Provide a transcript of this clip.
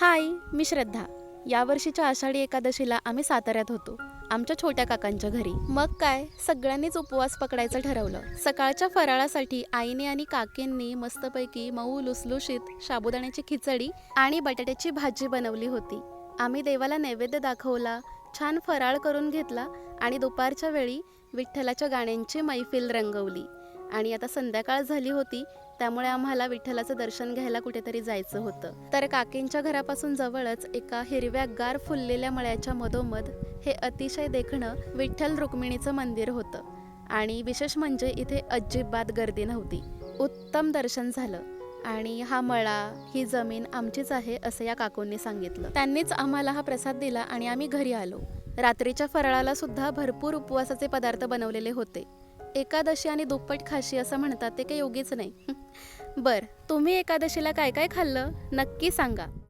हाय, मी श्रद्धा. यावर्षीच्या आषाढी एकादशीला आम्ही साताऱ्यात होतो, आमच्या छोट्या काकांच्या घरी. मग काय, सगळ्यांनीच उपवास पकडायचं ठरवलं. सकाळच्या फराळासाठी आईने आणि काकींनी मस्तपैकी मऊ लुसलुशीत साबुदाण्याची खिचडी आणि बटाट्याची भाजी बनवली होती. आम्ही देवाला नैवेद्य दाखवला, छान फराळ करून घेतला आणि दुपारच्या वेळी विठ्ठलाच्या गाण्यांची मैफिल रंगवली. आणि आता संध्याकाळ झाली होती, त्यामुळे आम्हाला विठ्ठलाचं दर्शन घ्यायला कुठेतरी जायचं होतं. तर काकींच्या घरापासून जवळच एका हिरव्या गार फुललेल्या मळ्याच्या मधोमध हे अतिशय देखणं विठ्ठल रुक्मिणीचं मंदिर होतं. आणि विशेष म्हणजे इथे अजिबात गर्दी नव्हती. उत्तम दर्शन झालं. आणि हा मळा, ही जमीन आमचीच आहे असं या काकूंनी सांगितलं. त्यांनीच आम्हाला हा प्रसाद दिला आणि आम्ही घरी आलो. रात्रीच्या फराळाला सुद्धा भरपूर उपवासाचे पदार्थ बनवलेले होते. एकादशी आणि दुप्पट खाशी असं म्हणतात, ते काही योगीच नाही. बर, तुम्ही एकादशीला काय काय खाल्लं नक्की सांगा.